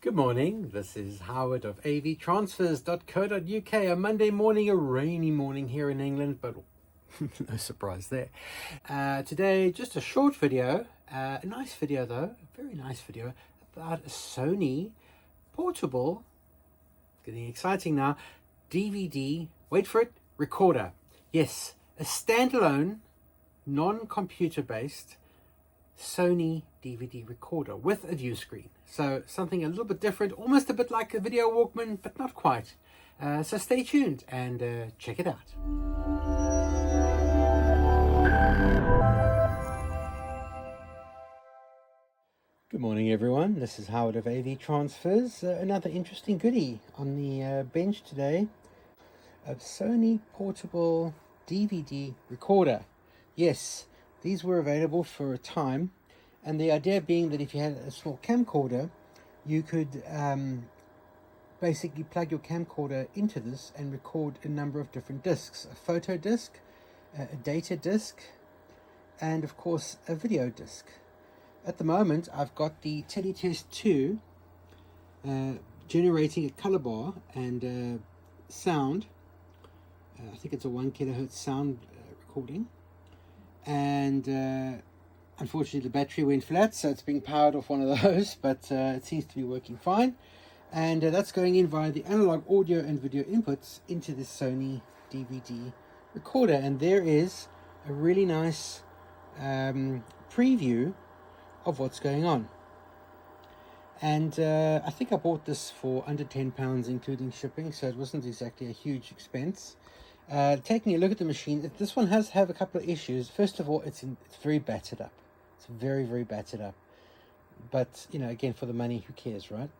Good morning, this is Howard of avtransfers.co.uk. A Monday morning, a rainy morning here in England, but no surprise there. Today, just a short video, a nice video though, a very nice video about a Sony portable, getting exciting now, DVD, wait for it, recorder. Yes, a standalone, non-computer based Sony DVD recorder with a view screen. So something a little bit different, almost a bit like a video Walkman, but not quite. So stay tuned and check it out. Good morning everyone, this is Howard of AV Transfers. Another interesting goodie on the bench today. A Sony portable DVD recorder. Yes, these were available for a time, and the idea being that if you had a small camcorder, you could basically plug your camcorder into this and record a number of different discs. A photo disc, a data disc, and of course a video disc. At the moment I've got the Teletest 2 generating a color bar and sound. I think it's a 1 kilohertz sound recording, and unfortunately the battery went flat, so it's being powered off one of those, but it seems to be working fine. And that's going in via the analog audio and video inputs into this Sony DVD recorder. And there is a really nice preview of what's going on. And I think I bought this for under £10 including shipping, so it wasn't exactly a huge expense. Taking a look at the machine, this one has a couple of issues. First of all, it's very battered up. It's very battered up, but you know, again, for the money, who cares, right?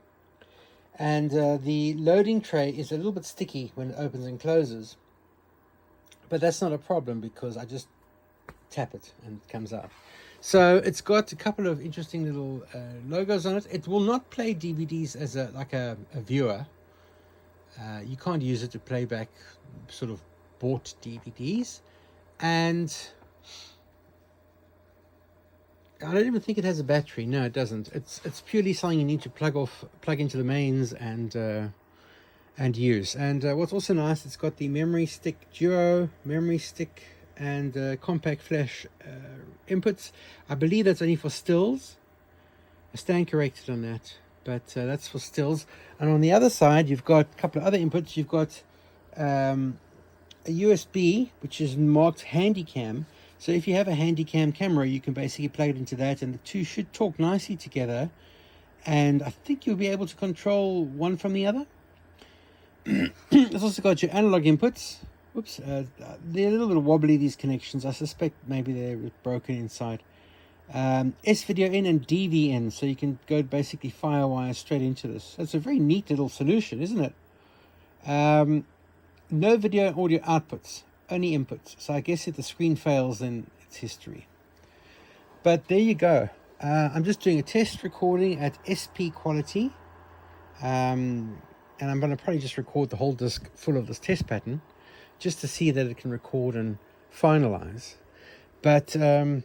And the loading tray is a little bit sticky when it opens and closes, but that's not a problem because I just tap it and it comes out. So it's got a couple of interesting little logos on it. It will not play DVDs as a viewer. You can't use it to play back sort of bought DVDs, and I don't even think it has a battery. No, it doesn't. It's purely something you need to plug into the mains and use. And what's also nice, it's got the memory stick duo, memory stick, and compact flash inputs. I believe that's only for stills. I stand corrected on that, but that's for stills. And on the other side, you've got a couple of other inputs. You've got a USB, which is marked Handycam. So if you have a Handycam camera, you can basically plug it into that, and the two should talk nicely together. And I think you'll be able to control one from the other. It's also got your analog inputs. Whoops, they're a little bit wobbly, these connections. I suspect maybe they're broken inside. S-video in and DV in, so you can go basically firewire straight into this. That's a very neat little solution, isn't it? No video and audio outputs, only inputs. So I guess if the screen fails, then it's history. But there you go. I'm just doing a test recording at SP quality. And I'm going to probably just record the whole disc full of this test pattern, just to see that it can record and finalize. But a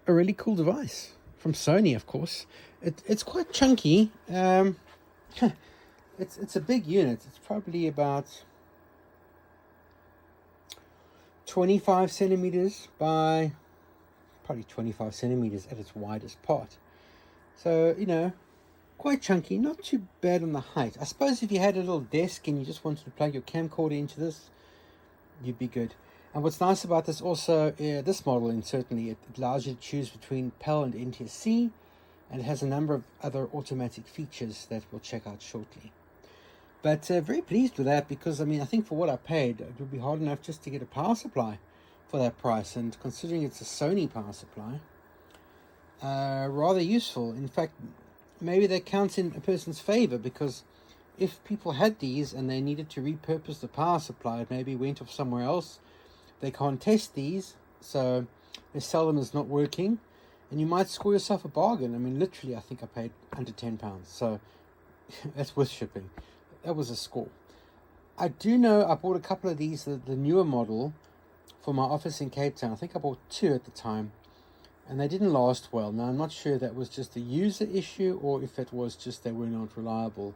really cool device from Sony, of course. It's quite chunky. It's a big unit. It's probably about 25 centimeters by probably 25 centimeters at its widest part. So, you know, quite chunky, not too bad on the height. I suppose if you had a little desk and you just wanted to plug your camcorder into this, you'd be good. And what's nice about this also, this model, and certainly it allows you to choose between PAL and NTSC, and it has a number of other automatic features that we'll check out shortly. But very pleased with that, because I mean, I think for what I paid, it would be hard enough just to get a power supply for that price, and considering it's a Sony power supply, rather useful. In fact, maybe that counts in a person's favor, because if people had these and they needed to repurpose the power supply, it maybe went off somewhere else, they can't test these, so they sell them as not working, and you might score yourself a bargain. I mean, literally, I think I paid under £10, so that's worth shipping. That was a score. I do know I bought a couple of these, the newer model, for my office in Cape Town. I think I bought two at the time, and they didn't last well. Now I'm not sure that was just a user issue or if it was just they were not reliable,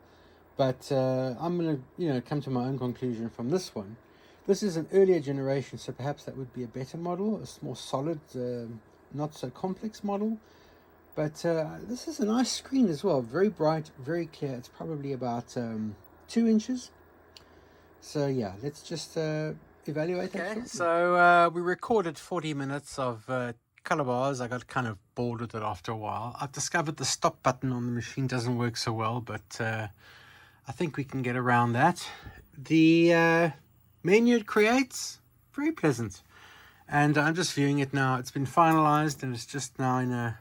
but I'm going to come to my own conclusion from this one. This is an earlier generation, so perhaps that would be a better model, a more solid, not so complex model. But this is a nice screen as well, very bright, very clear. It's probably about 2 inches. So yeah, let's just evaluate that. Okay, so we recorded 40 minutes of color bars. I got kind of bored with it after a while. I've discovered the stop button on the machine doesn't work so well, but I think we can get around that. The menu it creates, very pleasant. And I'm just viewing it now. It's been finalized and it's just now in a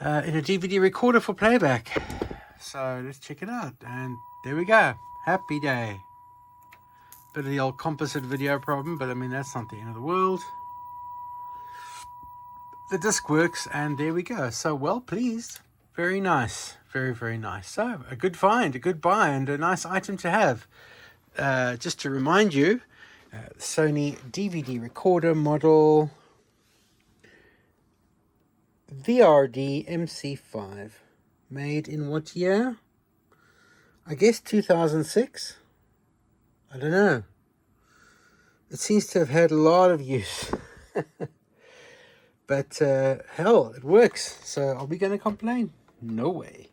DVD recorder for playback. So let's check it out. And there we go. Happy day. Bit of the old composite video problem, but I mean, that's not the end of the world. The disc works, and there we go. So well pleased. Very nice. Very, very nice. So a good find, a good buy, and a nice item to have. Just to remind you, Sony DVD recorder model VRD MC5. Made in what year? I guess 2006? I don't know. It seems to have had a lot of use. But hell, it works. So are we going to complain? No way.